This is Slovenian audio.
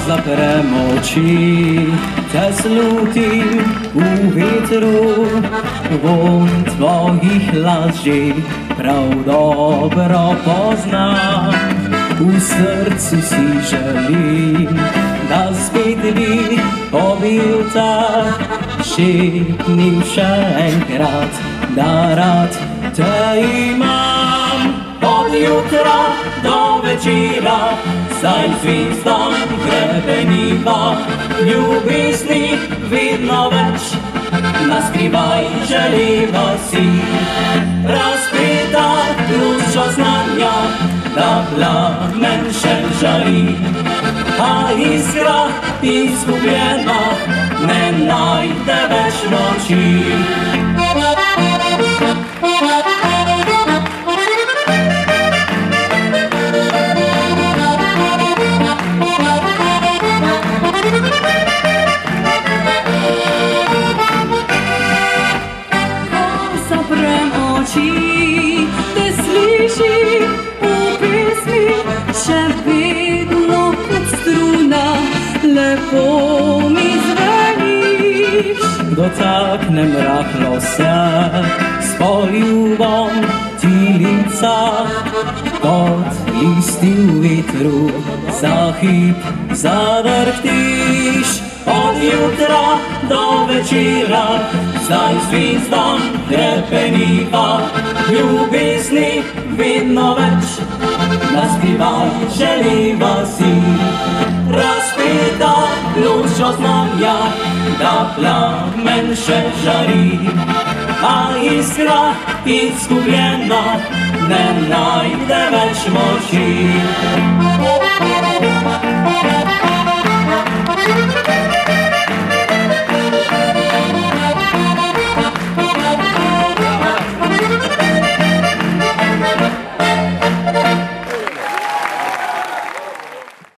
Zaprem oči, te slutim v vetru, vonj tvojih las že prav dobro poznam. V srcu si želim, da spet bi pobil tak, šepnim še enkrat, da rad te imam. Od jutra do večera, saj zvizdam hrebeniva, ljubezni vedno več, naskrivaj želiva si. Razpeta luča znanja, da plamen še žari, a iskra izgubljena ne najde več moči. Te slišim v pesmi, še vedno kot struna, lepo mi zveniš. Dotaknem rahlo se, s poljubom ti lica, kot listi v vetru, za hip zadrhtiš. Od jutra do večera, zdaj zvizdam hrebeniva, ljubezni vedno več, naskrivaj želiva si. Razpeta luča znanja, da plamen še žari, a iskra izgubljena ne najde več moči.